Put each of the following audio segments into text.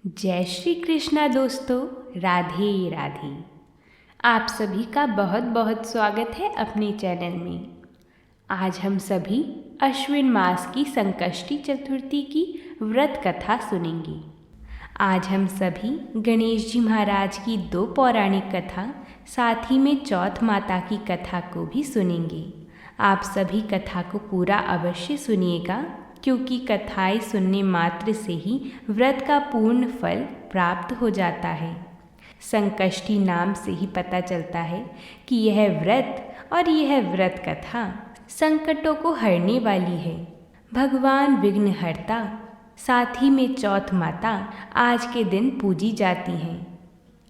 जय श्री कृष्णा दोस्तों, राधे राधे। आप सभी का बहुत बहुत स्वागत है अपने चैनल में। आज हम सभी अश्विन मास की संकष्टी चतुर्थी की व्रत कथा सुनेंगे। आज हम सभी गणेश जी महाराज की 2 पौराणिक कथा, साथ ही में चौथ माता की कथा को भी सुनेंगे। आप सभी कथा को पूरा अवश्य सुनिएगा, क्योंकि कथाएं सुनने मात्र से ही व्रत का पूर्ण फल प्राप्त हो जाता है। संकष्टी नाम से ही पता चलता है कि यह व्रत और यह व्रत कथा संकटों को हरने वाली है। भगवान विघ्नहर्ता, साथ ही में चौथ माता आज के दिन पूजी जाती हैं।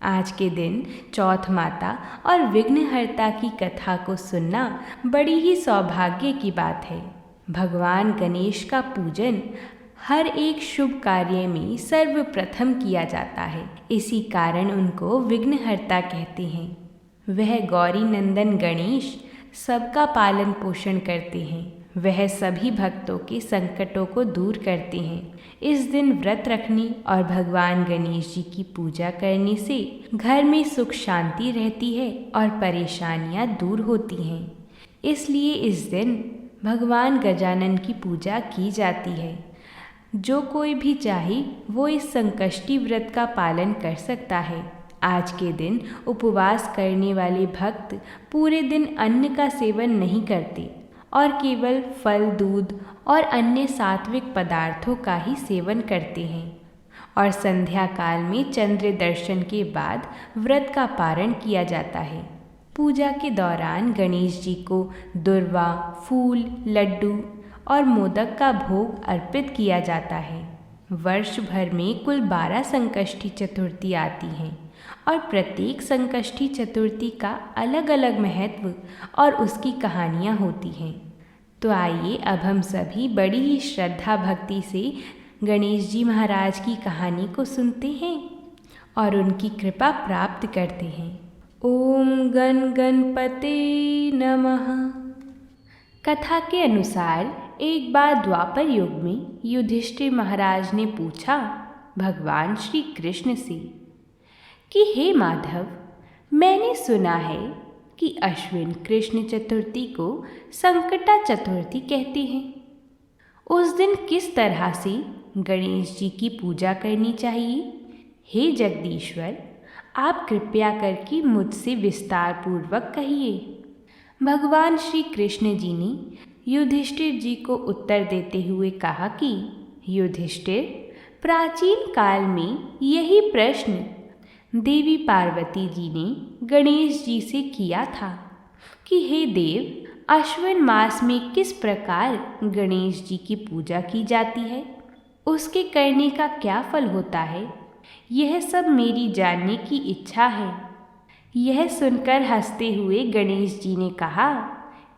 आज के दिन चौथ माता और विघ्नहर्ता की कथा को सुनना बड़ी ही सौभाग्य की बात है। भगवान गणेश का पूजन हर एक शुभ कार्य में सर्वप्रथम किया जाता है, इसी कारण उनको विघ्नहर्ता कहते हैं। वह गौरी नंदन गणेश सबका पालन पोषण करते हैं। वह सभी भक्तों के संकटों को दूर करते हैं। इस दिन व्रत रखने और भगवान गणेश जी की पूजा करने से घर में सुख शांति रहती है और परेशानियां दूर होती हैं। इसलिए इस दिन भगवान गजानन की पूजा की जाती है। जो कोई भी चाहे वो इस संकष्टी व्रत का पालन कर सकता है। आज के दिन उपवास करने वाले भक्त पूरे दिन अन्न का सेवन नहीं करते और केवल फल, दूध और अन्य सात्विक पदार्थों का ही सेवन करते हैं और संध्या काल में चंद्र दर्शन के बाद व्रत का पारण किया जाता है। पूजा के दौरान गणेश जी को दुर्वा, फूल, लड्डू और मोदक का भोग अर्पित किया जाता है। वर्ष भर में कुल 12 संकष्टी चतुर्थी आती हैं और प्रत्येक संकष्टी चतुर्थी का अलग अलग महत्व और उसकी कहानियाँ होती हैं। तो आइए अब हम सभी बड़ी ही श्रद्धा भक्ति से गणेश जी महाराज की कहानी को सुनते हैं और उनकी कृपा प्राप्त करते हैं। ओम गण गणपते नमः। कथा के अनुसार एक बार द्वापर युग में युधिष्ठिर महाराज ने पूछा भगवान श्री कृष्ण से कि हे माधव, मैंने सुना है कि अश्विन कृष्ण चतुर्थी को संकटा चतुर्थी कहते हैं। उस दिन किस तरह से गणेश जी की पूजा करनी चाहिए? हे जगदीश्वर, आप कृपया करके मुझसे विस्तार पूर्वक कहिए। भगवान श्री कृष्ण जी ने युधिष्ठिर जी को उत्तर देते हुए कहा कि युधिष्ठिर, प्राचीन काल में यही प्रश्न देवी पार्वती जी ने गणेश जी से किया था कि हे देव, अश्विन मास में किस प्रकार गणेश जी की पूजा की जाती है, उसके करने का क्या फल होता है, यह सब मेरी जानने की इच्छा है। यह सुनकर हंसते हुए गणेश जी ने कहा,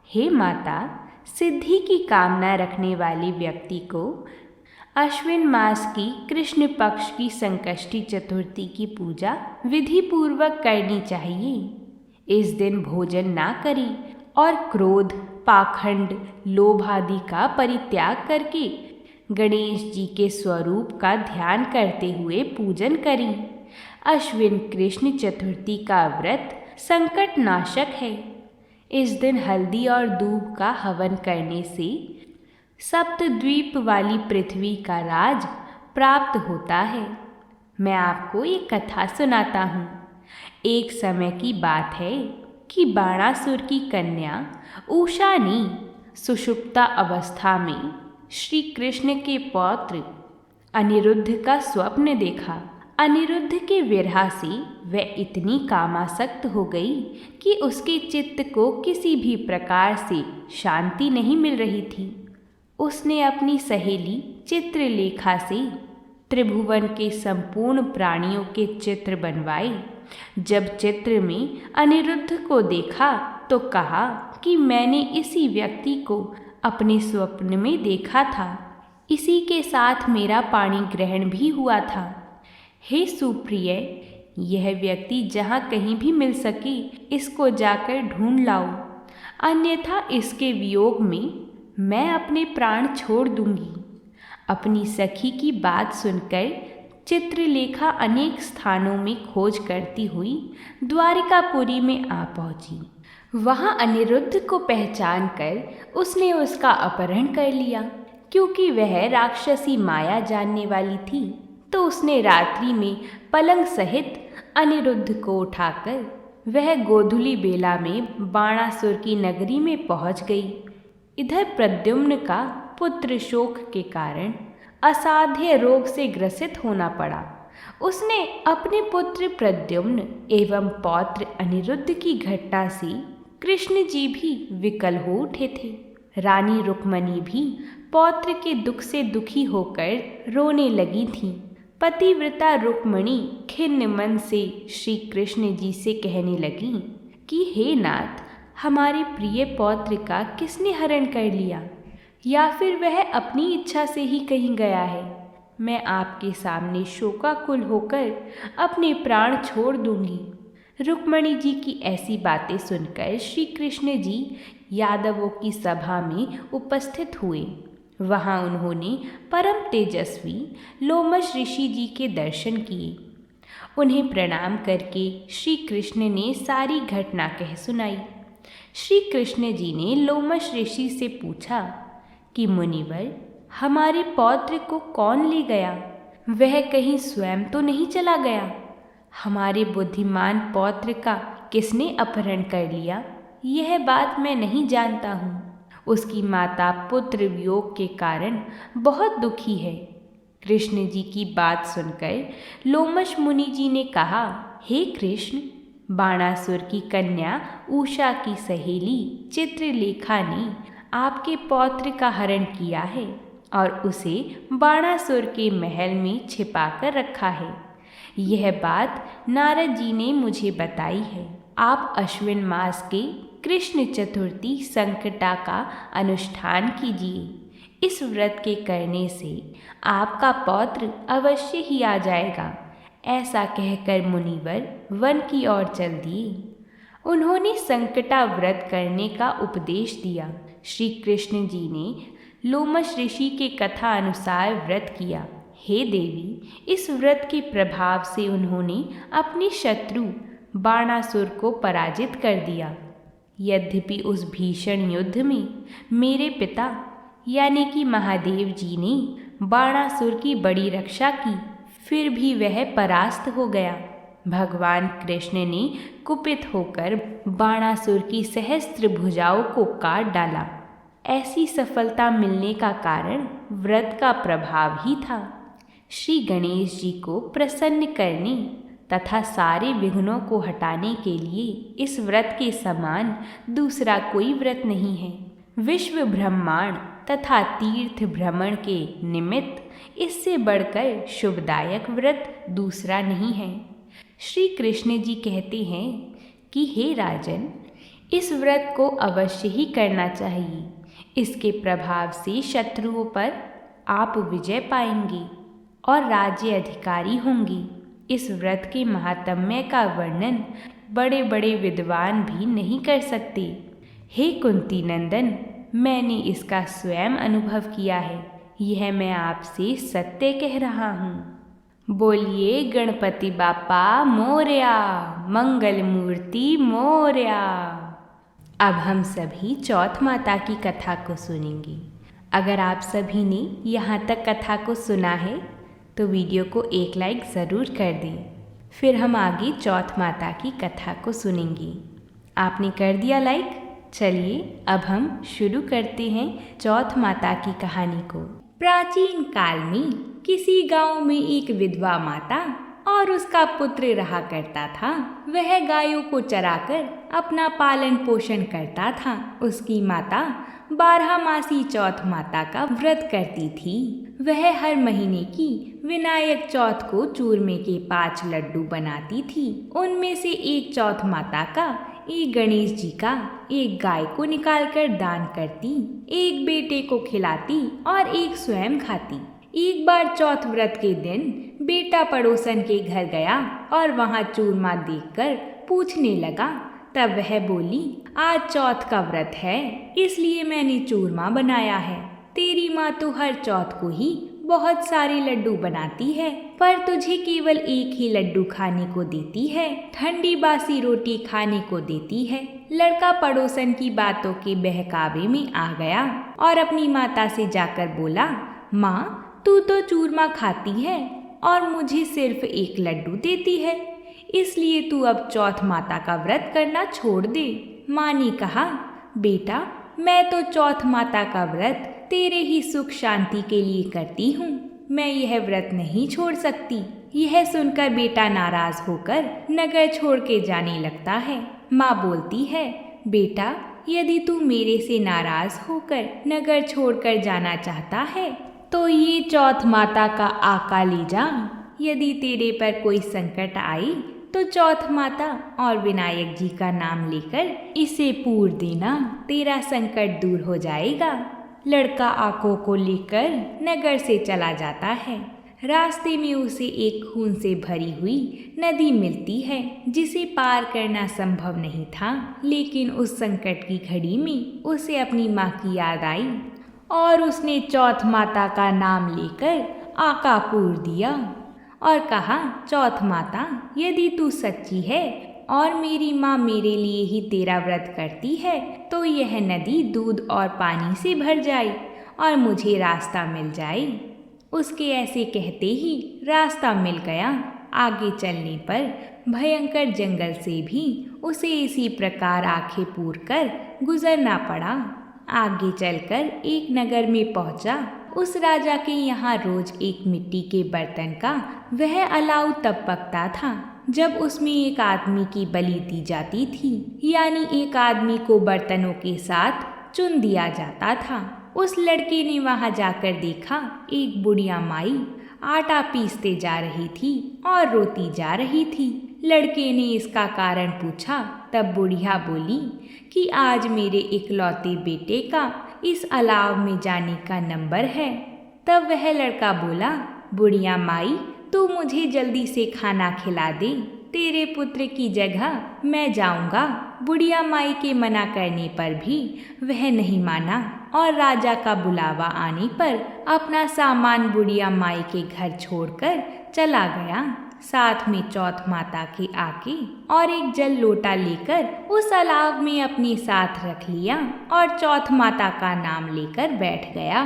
हे माता, सिद्धि की कामना रखने वाले व्यक्ति को अश्विन मास की कृष्ण पक्ष की संकष्टी चतुर्थी की पूजा विधि पूर्वक करनी चाहिए। इस दिन भोजन ना करें और क्रोध, पाखंड, लोभ आदि का परित्याग करके गणेश जी के स्वरूप का ध्यान करते हुए पूजन करें। अश्विन कृष्ण चतुर्थी का व्रत संकट नाशक है। इस दिन हल्दी और दूब का हवन करने से सप्तद्वीप वाली पृथ्वी का राज प्राप्त होता है। मैं आपको एक कथा सुनाता हूँ। एक समय की बात है कि बाणासुर की कन्या उषा ने सुषुप्ता अवस्था में श्री कृष्ण के पौत्र अनिरुद्ध का स्वप्न देखा। अनिरुद्ध के विरह से वह इतनी कामासक्त हो गई कि उसके चित्त को किसी भी प्रकार से शांति नहीं मिल रही थी। उसने अपनी सहेली चित्रलेखा से त्रिभुवन के संपूर्ण प्राणियों के चित्र बनवाए। जब चित्र में अनिरुद्ध को देखा तो कहा कि मैंने इसी व्यक्ति को अपने स्वप्न में देखा था। इसी के साथ मेरा पाणी ग्रहण भी हुआ था। हे सुप्रिय, यह व्यक्ति जहाँ कहीं भी मिल सके इसको जाकर ढूंढ लाओ, अन्यथा इसके वियोग में मैं अपने प्राण छोड़ दूंगी। अपनी सखी की बात सुनकर चित्रलेखा अनेक स्थानों में खोज करती हुई द्वारिकापुरी में आ पहुंची। वहां अनिरुद्ध को पहचान कर उसने उसका अपहरण कर लिया। क्योंकि वह राक्षसी माया जानने वाली थी, तो उसने रात्रि में पलंग सहित अनिरुद्ध को उठाकर वह गोधूली बेला में बाणासुर की नगरी में पहुंच गई। इधर प्रद्युम्न का पुत्र शोक के कारण असाध्य रोग से ग्रसित होना पड़ा। उसने अपने पुत्र प्रद्युम्न एवं पौत्र अनिरुद्ध की घटना से कृष्ण जी भी विकल हो उठे थे। रानी रुक्मणी भी पौत्र के दुख से दुखी होकर रोने लगी थीं। पतिव्रता रुक्मणी खिन्न मन से श्री कृष्ण जी से कहने लगी कि हे नाथ, हमारे प्रिय पौत्र का किसने हरण कर लिया, या फिर वह अपनी इच्छा से ही कहीं गया है। मैं आपके सामने शोकाकुल होकर अपने प्राण छोड़ दूंगी। रुक्मणी जी की ऐसी बातें सुनकर श्री कृष्ण जी यादवों की सभा में उपस्थित हुए। वहां उन्होंने परम तेजस्वी लोमश ऋषि जी के दर्शन किए। उन्हें प्रणाम करके श्री कृष्ण ने सारी घटना कह सुनाई। श्री कृष्ण जी ने लोमश ऋषि से पूछा कि मुनिवर, हमारे पौत्र को कौन ले गया? वह कहीं स्वयं तो नहीं चला गया? हमारे बुद्धिमान पौत्र का किसने अपहरण कर लिया, यह बात मैं नहीं जानता हूँ। उसकी माता पुत्र वियोग के कारण बहुत दुखी है। कृष्ण जी की बात सुनकर लोमश मुनि जी ने कहा, हे कृष्ण, बाणासुर की कन्या उषा की सहेली चित्रलेखा ने आपके पौत्र का हरण किया है और उसे बाणासुर के महल में छिपाकर रखा है। यह बात नारद जी ने मुझे बताई है। आप अश्विन मास के कृष्ण चतुर्थी संकटा का अनुष्ठान कीजिए। इस व्रत के करने से आपका पौत्र अवश्य ही आ जाएगा। ऐसा कहकर मुनिवर वन की ओर चल दिए। उन्होंने संकटा व्रत करने का उपदेश दिया। श्री कृष्ण जी ने लोमश ऋषि के कथा अनुसार व्रत किया। हे देवी, इस व्रत के प्रभाव से उन्होंने अपने शत्रु बाणासुर को पराजित कर दिया। यद्यपि उस भीषण युद्ध में मेरे पिता यानी कि महादेव जी ने बाणासुर की बड़ी रक्षा की, फिर भी वह परास्त हो गया। भगवान कृष्ण ने कुपित होकर बाणासुर की सहस्त्र भुजाओं को काट डाला। ऐसी सफलता मिलने का कारण व्रत का प्रभाव ही था। श्री गणेश जी को प्रसन्न करने तथा सारे विघ्नों को हटाने के लिए इस व्रत के समान दूसरा कोई व्रत नहीं है। विश्व ब्रह्मांड तथा तीर्थ भ्रमण के निमित्त इससे बढ़कर शुभदायक व्रत दूसरा नहीं है। श्री कृष्ण जी कहते हैं कि हे राजन, इस व्रत को अवश्य ही करना चाहिए। इसके प्रभाव से शत्रुओं पर आप विजय पाएंगे और राज्य अधिकारी होंगे। इस व्रत के महात्म्य का वर्णन बड़े बड़े विद्वान भी नहीं कर सकते। हे कुंती नंदन, मैंने इसका स्वयं अनुभव किया है। यह मैं आपसे सत्य कह रहा हूँ। बोलिए गणपति बापा मोरया, मंगल मूर्ति मोरया। अब हम सभी चौथ माता की कथा को सुनेंगे। अगर आप सभी ने यहाँ तक कथा को सुना है तो वीडियो को एक लाइक ज़रूर कर दें। फिर हम आगे चौथ माता की कथा को सुनेंगे। आपने कर दिया लाइक? चलिए अब हम शुरू करते हैं चौथ माता की कहानी को। प्राचीन काल में किसी गांव में एक विधवा माता और उसका पुत्र रहा करता था। वह गायों को चराकर अपना पालन पोषण करता था। उसकी माता 12 मासी चौथ माता का व्रत करती थी। वह हर महीने की विनायक चौथ को चूरमे के 5 लड्डू बनाती थी। उनमें से एक चौथ माता का, एक गणेश जी का, एक गाय को निकालकर दान करती, एक बेटे को खिलाती और एक स्वयं खाती। एक बार चौथ व्रत के दिन बेटा पड़ोसन के घर गया और वहां चूरमा देखकर पूछने लगा। तब वह बोली, आज चौथ का व्रत है, इसलिए मैंने चूरमा बनाया है। तेरी माँ तो हर चौथ को ही बहुत सारे लड्डू बनाती है, पर तुझे केवल एक ही लड्डू खाने को देती है, ठंडी बासी रोटी खाने को देती है। लड़का पड़ोसन की बातों के बहकावे में आ गया और अपनी माता से जाकर बोला, माँ, तू तो चूरमा खाती है और मुझे सिर्फ एक लड्डू देती है, इसलिए तू अब चौथ माता का व्रत करना छोड़ दे। माँ ने कहा, बेटा, मैं तो चौथ माता का व्रत तेरे ही सुख शांति के लिए करती हूँ, मैं यह व्रत नहीं छोड़ सकती। यह सुनकर बेटा नाराज होकर नगर छोड़ के जाने लगता है। माँ बोलती है, बेटा, यदि तू मेरे से नाराज होकर नगर छोड़कर जाना चाहता है तो ये चौथ माता का आका ले जा। यदि तेरे पर कोई संकट आई तो चौथ माता और विनायक जी का नाम लेकर इसे पूर देना, तेरा संकट दूर हो जाएगा। लड़का आकों को लेकर नगर से चला जाता है। रास्ते में उसे एक खून से भरी हुई नदी मिलती है, जिसे पार करना संभव नहीं था, लेकिन उस संकट की घड़ी में उसे अपनी माँ की याद आई और उसने चौथ माता का नाम लेकर आका पूर दिया और कहा, चौथ माता, यदि तू सच्ची है और मेरी माँ मेरे लिए ही तेरा व्रत करती है तो यह नदी दूध और पानी से भर जाए और मुझे रास्ता मिल जाए। उसके ऐसे कहते ही रास्ता मिल गया। आगे चलने पर भयंकर जंगल से भी उसे इसी प्रकार आंखें पूर कर गुजरना पड़ा। आगे चलकर एक नगर में पहुंचा। उस राजा के यहाँ रोज एक मिट्टी के बर्तन का वह अलाव तब पकता था जब उसमें एक आदमी की बलि दी जाती थी, यानी एक आदमी को बर्तनों के साथ चुन दिया जाता था। उस लड़के ने वहां जाकर देखा, एक बुढ़िया माई आटा पीसते जा रही थी और रोती जा रही थी। लड़के ने इसका कारण पूछा, तब बुढ़िया बोली कि आज मेरे इकलौते बेटे का इस अलाव में जाने का नंबर है। तब वह लड़का बोला, बुढ़िया माई, तू मुझे जल्दी से खाना खिला दे, तेरे पुत्र की जगह मैं जाऊंगा। बुढ़िया माई के मना करने पर भी वह नहीं माना और राजा का बुलावा आने पर अपना सामान बुढ़िया माई के घर छोड़कर चला गया। साथ में चौथ माता के आके और एक जल लोटा लेकर उस अलाव में अपने साथ रख लिया और चौथ माता का नाम लेकर बैठ गया।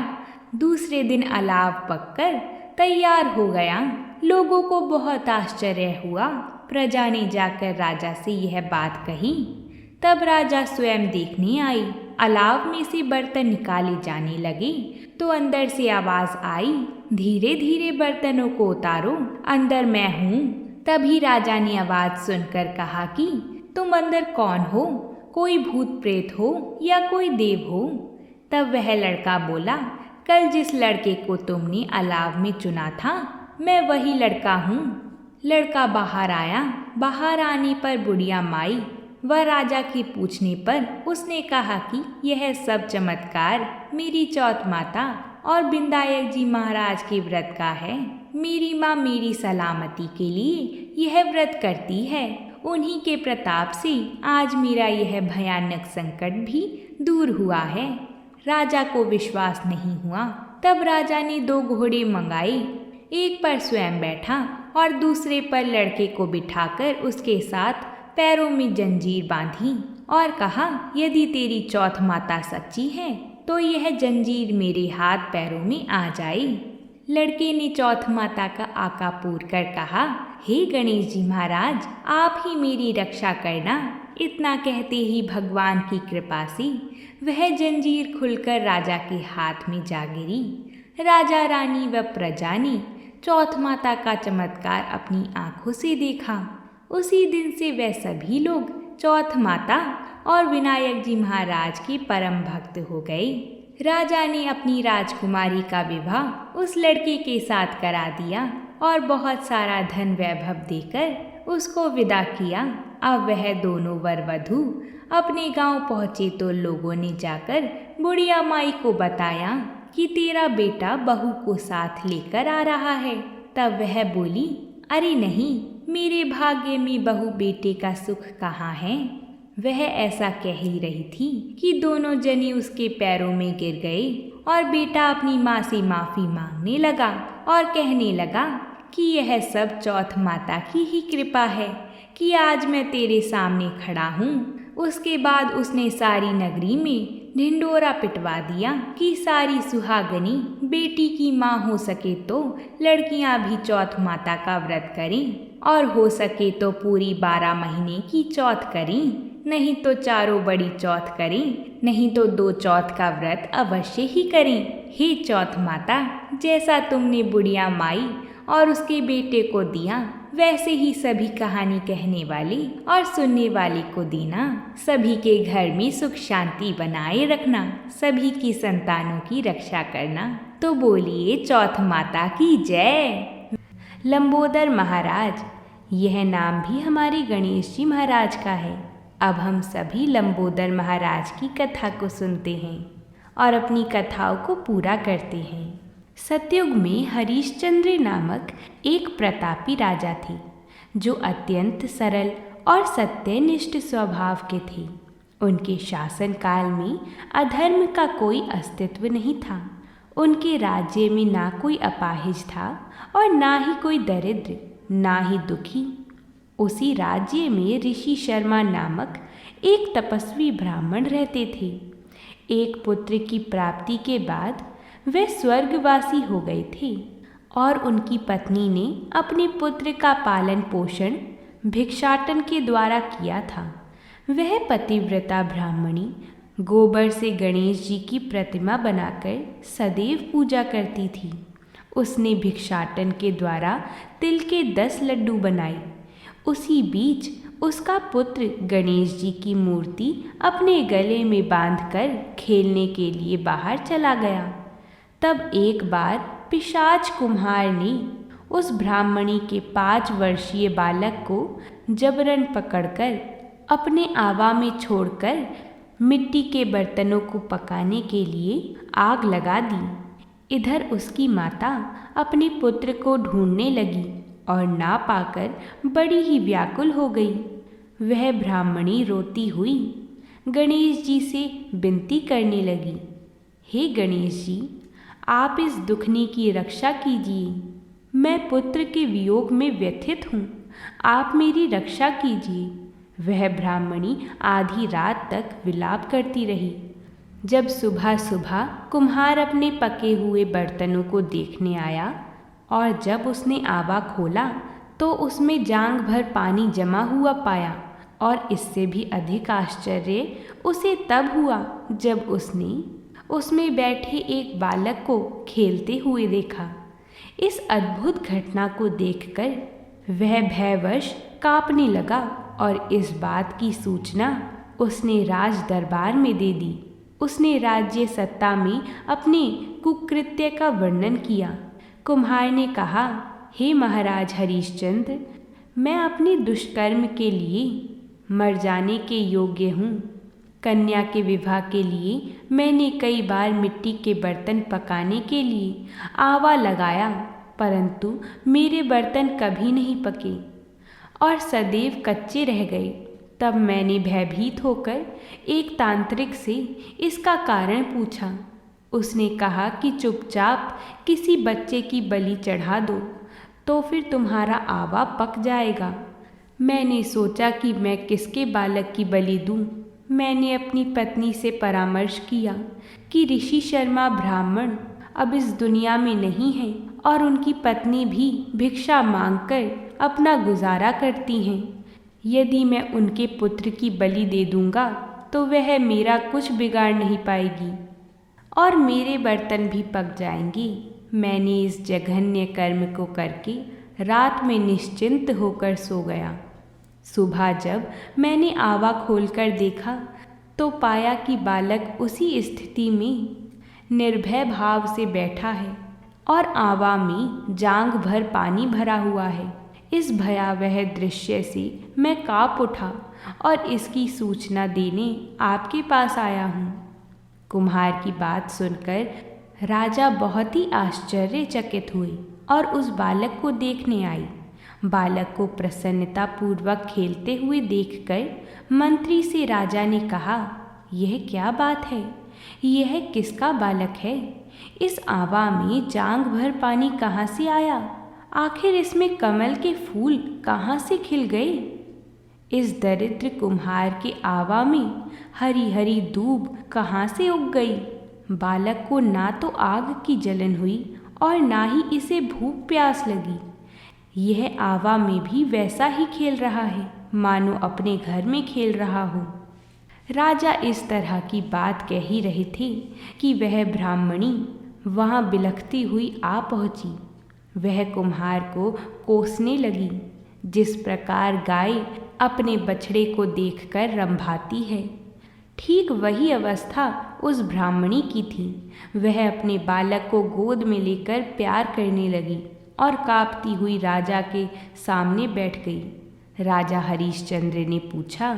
दूसरे दिन अलाव पककर तैयार हो गया। लोगों को बहुत आश्चर्य हुआ। प्रजा ने जाकर राजा से यह बात कही। तब राजा स्वयं देखने आई। अलाव में से बर्तन निकाले जाने लगे तो अंदर से आवाज आई, धीरे धीरे बर्तनों को उतारो, अंदर मैं हूँ। तभी राजा ने आवाज सुनकर कहा कि तुम अंदर कौन हो, कोई भूत प्रेत हो या कोई देव हो? तब वह लड़का बोला, कल जिस लड़के को तुमने अलाव में चुना था मैं वही लड़का हूँ। लड़का बाहर आया। बाहर आने पर बुढ़िया माई व राजा के पूछने पर उसने कहा कि यह सब चमत्कार मेरी चौथ माता और बिंदायक जी महाराज के व्रत का है। मेरी माँ मेरी सलामती के लिए यह व्रत करती है। उन्हीं के प्रताप से आज मेरा यह भयानक संकट भी दूर हुआ है। राजा को विश्वास नहीं हुआ। तब राजा ने 2 घोड़े मंगाए, एक पर स्वयं बैठा और दूसरे पर लड़के को बिठाकर उसके साथ पैरों में जंजीर बांधी और कहा, यदि तेरी चौथ माता सच्ची है तो यह जंजीर मेरे हाथ पैरों में आ जाए। लड़के ने चौथ माता का आका पूर कर कहा, हे गणेश जी महाराज, आप ही मेरी रक्षा करना। इतना कहते ही भगवान की कृपा से वह जंजीर खुलकर राजा के हाथ में जा गिरी। राजा रानी व प्रजा ने चौथ माता का चमत्कार अपनी आंखों से देखा। उसी दिन से वह सभी लोग चौथ माता और विनायक जी महाराज के परम भक्त हो गए। राजा ने अपनी राजकुमारी का विवाह उस लड़के के साथ करा दिया और बहुत सारा धन वैभव देकर उसको विदा किया। अब वह दोनों वर वधू अपने गांव पहुँचे तो लोगों ने जाकर बुढ़िया माई को बताया कि तेरा बेटा बहू को साथ लेकर आ रहा है। तब वह बोली, अरे नहीं, मेरे भाग्य में बहू बेटे का सुख कहाँ है। वह ऐसा कह ही रही थी कि दोनों जने उसके पैरों में गिर गए और बेटा अपनी माँ से माफ़ी मांगने लगा और कहने लगा कि यह सब चौथ माता की ही कृपा है कि आज मैं तेरे सामने खड़ा हूँ। उसके बाद उसने सारी नगरी में ढिंढोरा पिटवा दिया कि सारी सुहागनी बेटी की माँ हो सके तो लड़कियाँ भी चौथ माता का व्रत करें और हो सके तो पूरी 12 महीने की चौथ करें, नहीं तो चारों बड़ी चौथ करें, नहीं तो 2 चौथ का व्रत अवश्य ही करें। हे चौथ माता, जैसा तुमने बुढ़िया माई और उसके बेटे को दिया वैसे ही सभी कहानी कहने वाले और सुनने वाले को देना। सभी के घर में सुख शांति बनाए रखना, सभी की संतानों की रक्षा करना। तो बोलिए चौथ माता की जय। लंबोदर महाराज, यह नाम भी हमारे गणेश जी महाराज का है। अब हम सभी लंबोदर महाराज की कथा को सुनते हैं और अपनी कथाओं को पूरा करते हैं। सतयुग में हरिश्चंद्र नामक एक प्रतापी राजा थे जो अत्यंत सरल और सत्यनिष्ठ स्वभाव के थे। उनके शासन काल में अधर्म का कोई अस्तित्व नहीं था। उनके राज्य में ना कोई अपाहिज था और ना ही कोई दरिद्र, ना ही दुखी। उसी राज्य में ऋषि शर्मा नामक एक तपस्वी ब्राह्मण रहते थे। एक पुत्र की प्राप्ति के बाद वे स्वर्गवासी हो गए थे और उनकी पत्नी ने अपने पुत्र का पालन पोषण भिक्षाटन के द्वारा किया था। वह पतिव्रता ब्राह्मणी गोबर से गणेश जी की प्रतिमा बनाकर सदैव पूजा करती थी। उसने भिक्षाटन के द्वारा तिल के 10 लड्डू बनाए। उसी बीच उसका पुत्र गणेश जी की मूर्ति अपने गले में बांधकर खेलने के लिए बाहर चला गया। तब एक बार पिशाच कुम्हार ने उस ब्राह्मणी के 5 वर्षीय बालक को जबरन पकड़कर अपने आवा में छोड़कर मिट्टी के बर्तनों को पकाने के लिए आग लगा दी। इधर उसकी माता अपने पुत्र को ढूंढने लगी और ना पाकर बड़ी ही व्याकुल हो गई। वह ब्राह्मणी रोती हुई गणेश जी से विनती करने लगी, हे गणेश जी, आप इस दुखनी की रक्षा कीजिए। मैं पुत्र के वियोग में व्यथित हूँ, आप मेरी रक्षा कीजिए। वह ब्राह्मणी आधी रात तक विलाप करती रही। जब सुबह सुबह कुम्हार अपने पके हुए बर्तनों को देखने आया और जब उसने आवा खोला तो उसमें जांघ भर पानी जमा हुआ पाया। और इससे भी अधिक आश्चर्य उसे तब हुआ जब उसने उसमें बैठे एक बालक को खेलते हुए देखा। इस अद्भुत घटना को देखकर वह भयवश कांपने लगा और इस बात की सूचना उसने राज दरबार में दे दी। उसने राज्य सत्ता में अपने कुकृत्य का वर्णन किया। कुम्हार ने कहा, हे महाराज हरिश्चंद्र, मैं अपने दुष्कर्म के लिए मर जाने के योग्य हूँ। कन्या के विवाह के लिए मैंने कई बार मिट्टी के बर्तन पकाने के लिए आवा लगाया, परंतु मेरे बर्तन कभी नहीं पके और सदैव कच्चे रह गए। तब मैंने भयभीत होकर एक तांत्रिक से इसका कारण पूछा। उसने कहा कि चुपचाप किसी बच्चे की बलि चढ़ा दो तो फिर तुम्हारा आवा पक जाएगा। मैंने सोचा कि मैं किसके बालक की बलि दूं। मैंने अपनी पत्नी से परामर्श किया कि ऋषि शर्मा ब्राह्मण अब इस दुनिया में नहीं है और उनकी पत्नी भी भिक्षा मांगकर अपना गुजारा करती हैं। यदि मैं उनके पुत्र की बलि दे दूंगा तो वह मेरा कुछ बिगाड़ नहीं पाएगी और मेरे बर्तन भी पक जाएंगे। मैंने इस जघन्य कर्म को करके रात में निश्चिंत होकर सो गया। सुबह जब मैंने आवा खोलकर देखा तो पाया कि बालक उसी स्थिति में निर्भय भाव से बैठा है और आवा में जांघ भर पानी भरा हुआ है। इस भयावह दृश्य से मैं काँप उठा और इसकी सूचना देने आपके पास आया हूँ। कुम्हार की बात सुनकर राजा बहुत ही आश्चर्यचकित हुए और उस बालक को देखने आई। बालक को प्रसन्नता पूर्वक खेलते हुए देखकर मंत्री से राजा ने कहा, यह क्या बात है? यह किसका बालक है? इस आवा में जांघ भर पानी कहाँ से आया? आखिर इसमें कमल के फूल कहाँ से खिल गए? इस दरिद्र कुम्हार के आवा में हरी हरी दूब कहाँ से उग गई? बालक को ना तो आग की जलन हुई और ना ही इसे भूख प्यास लगी। यह आवा में भी वैसा ही खेल रहा है, मानो अपने घर में खेल रहा हो। राजा इस तरह की बात कह ही रहे थे कि वह ब्राह्मणी वहाँ बिलखती हुई आ पहुँची। वह कुम्हार को कोसने लगी, जिस प्रकार गाय अपने बछड़े को देखकर रंभाती है। ठीक वही अवस्था उस ब्राह्मणी की थी। वह अपने बालक को गोद में लेकर प्यार करने लगी और कांपती हुई राजा के सामने बैठ गई। राजा हरिश्चंद्र ने पूछा,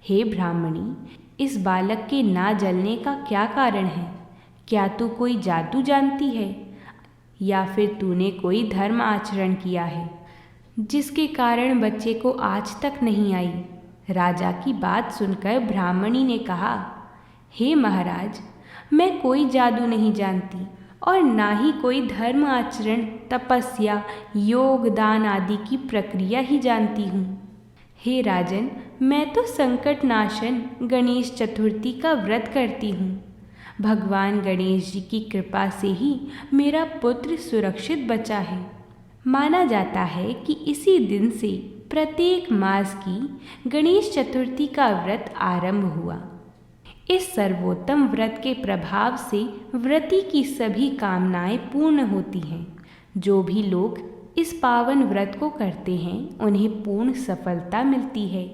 हे ब्राह्मणी, इस बालक के ना जलने का क्या कारण है? क्या तू कोई जादू जानती है या फिर तूने कोई धर्म आचरण किया है जिसके कारण बच्चे को आज तक नहीं आई? राजा की बात सुनकर ब्राह्मणी ने कहा, हे महाराज, मैं कोई जादू नहीं जानती और ना ही कोई धर्म आचरण, तपस्या, योग, दान आदि की प्रक्रिया ही जानती हूँ। हे राजन, मैं तो संकट नाशन गणेश चतुर्थी का व्रत करती हूँ। भगवान गणेश जी की कृपा से ही मेरा पुत्र सुरक्षित बचा है। माना जाता है कि इसी दिन से प्रत्येक मास की गणेश चतुर्थी का व्रत आरंभ हुआ। इस सर्वोत्तम व्रत के प्रभाव से व्रती की सभी कामनाएं पूर्ण होती हैं। जो भी लोग इस पावन व्रत को करते हैं उन्हें पूर्ण सफलता मिलती है।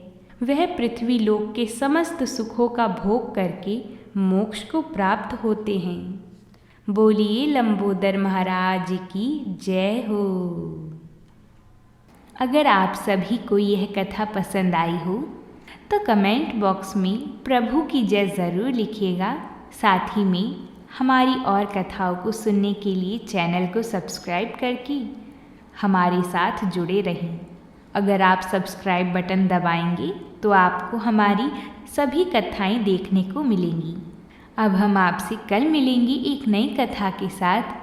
वह पृथ्वी लोक के समस्त सुखों का भोग करके मोक्ष को प्राप्त होते हैं। बोलिए लंबोदर महाराज की जय हो। अगर आप सभी को यह कथा पसंद आई हो तो कमेंट बॉक्स में प्रभु की जय ज़रूर लिखिएगा। साथ ही में हमारी और कथाओं को सुनने के लिए चैनल को सब्सक्राइब करके हमारे साथ जुड़े रहें। अगर आप सब्सक्राइब बटन दबाएंगे तो आपको हमारी सभी कथाएं देखने को मिलेंगी। अब हम आपसे कल मिलेंगे एक नई कथा के साथ।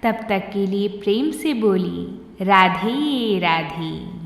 तब तक के लिए प्रेम से बोलिए राधे राधे।